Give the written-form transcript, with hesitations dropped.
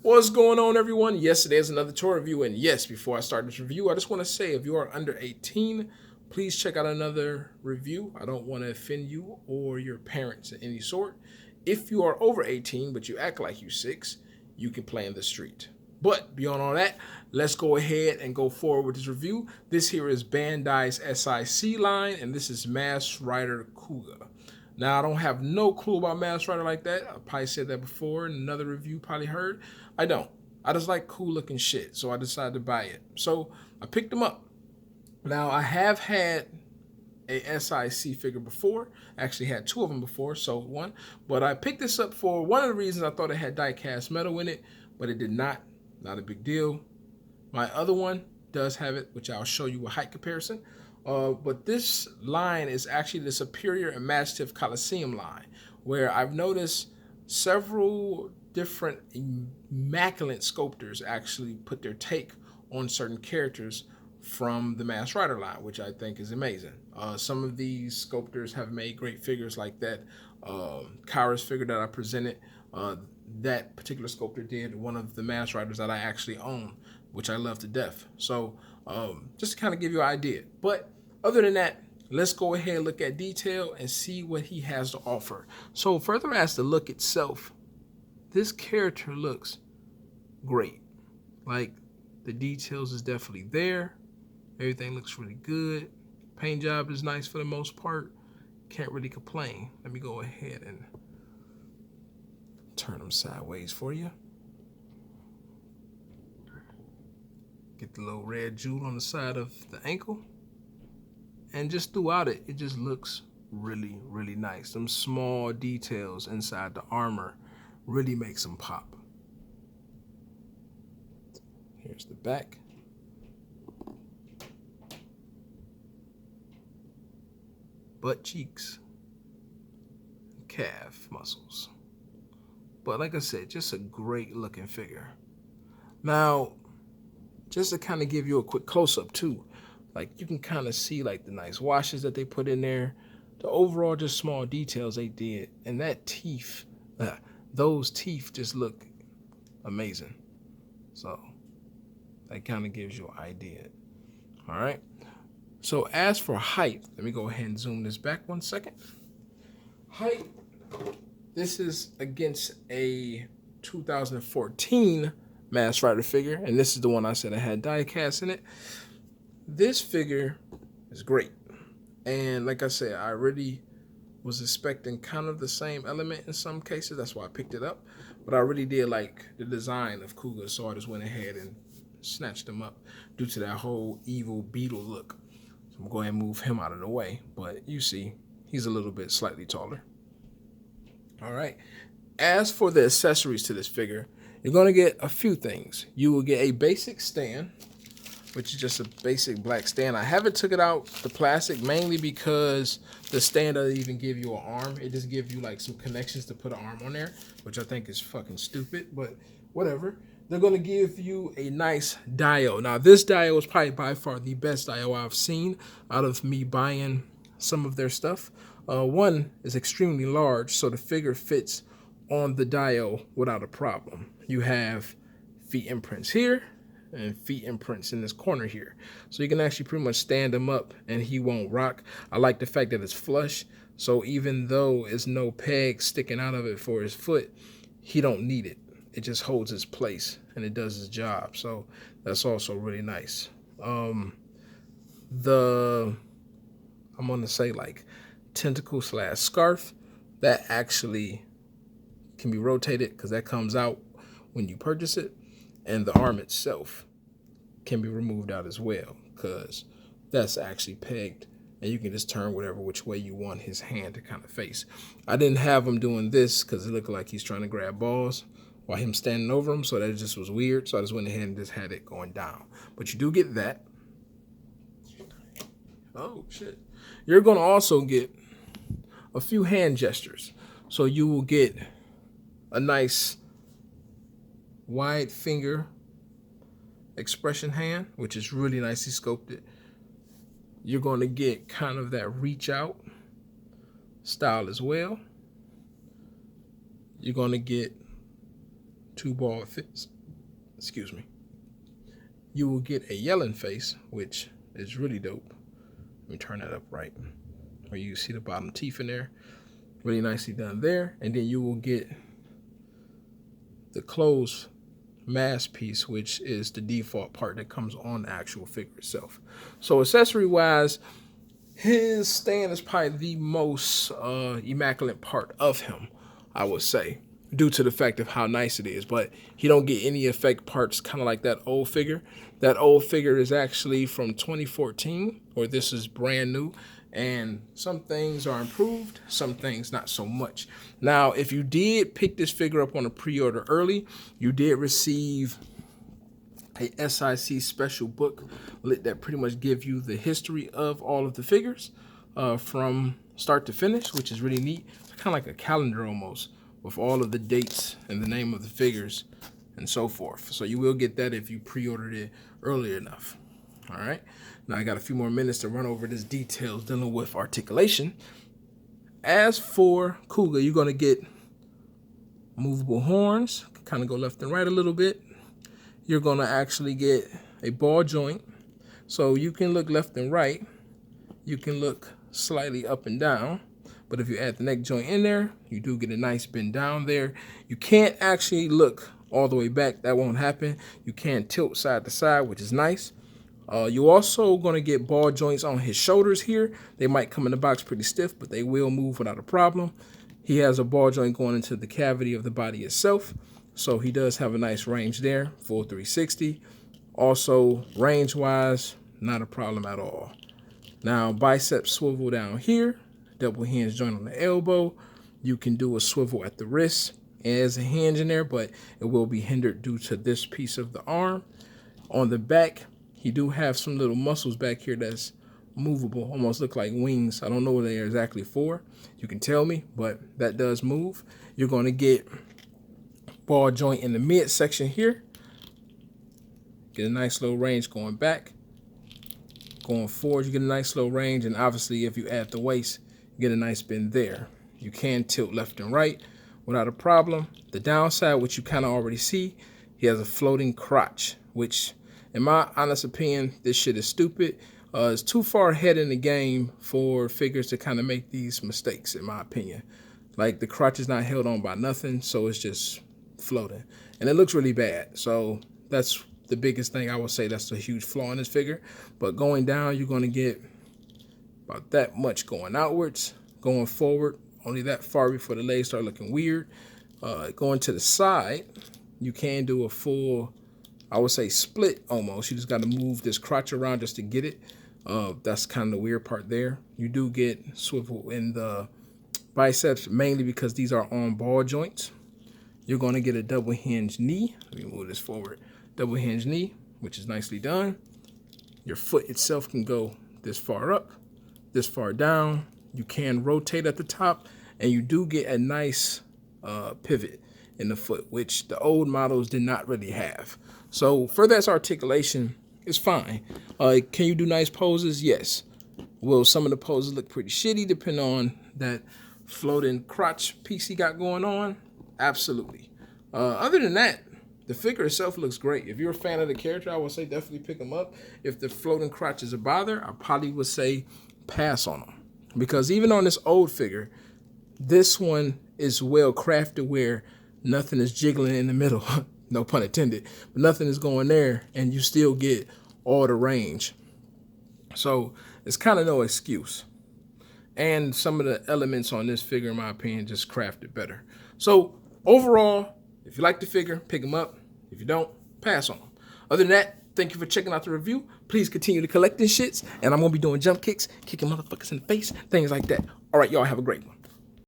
What's going on, everyone? Yes, today is another toy review, and yes, before I start this review, I just want to say if you are under 18, please check out another review. I don't want to offend you or your parents of any sort. If you are over 18 but you act like you 6, you can play in the street. But beyond all that, let's go ahead and go forward with this review. This here is Bandai's S.I.C line, and this is Mask Rider Kuuga. Now, I don't have no clue about Mask Rider like that. I probably said that before in another review, probably heard. I don't. I just like cool looking shit, so I decided to buy it. So I picked them up. Now, I have had a S.I.C figure before. I actually had 2 of them before, so one. But I picked this up for one of the reasons I thought it had die-cast metal in it, but it did not. Not a big deal. My other one does have it, which I'll show you a height comparison. But this line is actually the Superior and Mastiff Coliseum line, where I've noticed several different immaculate sculptors actually put their take on certain characters from the Mask Rider line, which I think is amazing. Some of these sculptors have made great figures like that Kyrus figure that I presented. That particular sculptor did one of the Mask Riders that I actually own, which I love to death. So just to kind of give you an idea. But other than that, let's go ahead and look at detail and see what he has to offer. So further as the look itself, this character looks great. Like, the details is definitely there. Everything looks really good. Paint job is nice for the most part. Can't really complain. Let me go ahead and turn them sideways for you. Get the little red jewel on the side of the ankle. And just throughout it, it just looks really, really nice. Some small details inside the armor really makes them pop. Here's the back. Butt cheeks. Calf muscles. But like I said, just a great looking figure. Now, just to kind of give you a quick close-up too, like you can kind of see like the nice washes that they put in there, the overall just small details they did, and that teeth, those teeth just look amazing. So that kind of gives you an idea. All right. So as for height, let me go ahead and zoom this back 1 second. Height, this is against a 2014 Mask Rider figure, and this is the one I said I had die cast in it. This figure is great, and like I said, I really was expecting kind of the same element in some cases. That's why I picked it up, but I really did like the design of Kuuga, so I just went ahead and snatched him up due to that whole evil beetle look. So I'm going to move him out of the way, but you see he's a little bit slightly taller. All right, as for the accessories to this figure, you're going to get a few things. You will get a basic stand, which is just a basic black stand. I haven't took it out the plastic mainly because the stand doesn't even give you an arm. It just gives you like some connections to put an arm on there, which I think is fucking stupid, but whatever. They're going to give you a nice dial. Now, this dial is probably by far the best dial I've seen out of me buying some of their stuff. One is extremely large, so the figure fits on the dial without a problem. You have feet imprints here and feet imprints in this corner here. So you can actually pretty much stand him up and he won't rock. I like the fact that it's flush. So even though there's no peg sticking out of it for his foot, he don't need it. It just holds its place and it does its job. So that's also really nice. I'm gonna say like tentacle / scarf, that actually can be rotated because that comes out when you purchase it, and the arm itself can be removed out as well because that's actually pegged and you can just turn whatever which way you want his hand to kind of face. I didn't have him doing this because it looked like he's trying to grab balls while him standing over him, so that just was weird, so I just went ahead and just had it going down. But you do get that. Oh shit. You're going to also get a few hand gestures. So you will get a nice wide finger expression hand, which is really nicely sculpted. You're going to get kind of that reach out style as well. You're going to get two bald fists. Excuse me. You will get a yelling face, which is really dope. Let me turn that up right, where you see the bottom teeth in there. Really nicely done there. And then you will get the closed mask piece, which is the default part that comes on the actual figure itself. So accessory wise, his stand is probably the most immaculate part of him, I would say, due to the fact of how nice it is. But he don't get any effect parts kind of like that old figure. That old figure is actually from 2014, or this is brand new. And some things are improved, some things not so much. Now, if you did pick this figure up on a pre-order early, you did receive a S.I.C. special book that pretty much give you the history of all of the figures from start to finish, which is really neat. It's kind of like a calendar almost, with all of the dates and the name of the figures and so forth. So you will get that if you pre-ordered it early enough. All right. Now I got a few more minutes to run over this details dealing with articulation. As for Kuuga, you're going to get movable horns, kind of go left and right a little bit. You're going to actually get a ball joint. So you can look left and right. You can look slightly up and down. But if you add the neck joint in there, you do get a nice bend down there. You can't actually look all the way back. That won't happen. You can tilt side to side, which is nice. You're also going to get ball joints on his shoulders here. They might come in the box pretty stiff, but they will move without a problem. He has a ball joint going into the cavity of the body itself. So he does have a nice range there, full 360. Also, range-wise, not a problem at all. Now, bicep swivel down here, double hinge joint on the elbow. You can do a swivel at the wrist. There's a hinge in there, but it will be hindered due to this piece of the arm. On the back, he do have some little muscles back here that's movable, almost look like wings. I don't know what they are exactly for. You can tell me, but that does move. You're going to get ball joint in the midsection here. Get a nice little range going back. Going forward, you get a nice little range, and obviously if you add the waist, you get a nice bend there. You can tilt left and right without a problem. The downside, which you kind of already see, he has a floating crotch, which in my honest opinion, this shit is stupid. It's too far ahead in the game for figures to kind of make these mistakes, in my opinion. Like, the crotch is not held on by nothing, so it's just floating. And it looks really bad. So that's the biggest thing I would say. That's a huge flaw in this figure. But going down, you're going to get about that much going outwards. Going forward, only that far before the legs start looking weird. Going to the side, you can do a full, I would say, split almost. You just got to move this crotch around just to get it. That's kind of the weird part there. You do get swivel in the biceps, mainly because these are on ball joints. You're going to get a double hinge knee. Let me move this forward. Double hinge knee, which is nicely done. Your foot itself can go this far up, this far down. You can rotate at the top, and you do get a nice pivot in the foot, which the old models did not really have. So for that articulation, it's fine. Can you do nice poses? Yes. Will some of the poses look pretty shitty depending on that floating crotch piece he got going on? Absolutely. Other than that, the figure itself looks great. If you're a fan of the character, I would say definitely pick him up. If the floating crotch is a bother, I probably would say pass on him. Because even on this old figure, this one is well crafted where nothing is jiggling in the middle. No pun intended. But nothing is going there, and you still get all the range. So it's kind of no excuse. And some of the elements on this figure, in my opinion, just crafted better. So overall, if you like the figure, pick him up. If you don't, pass on him. Other than that, thank you for checking out the review. Please continue to collect these shits, and I'm going to be doing jump kicks, kicking motherfuckers in the face, things like that. All right, y'all have a great one.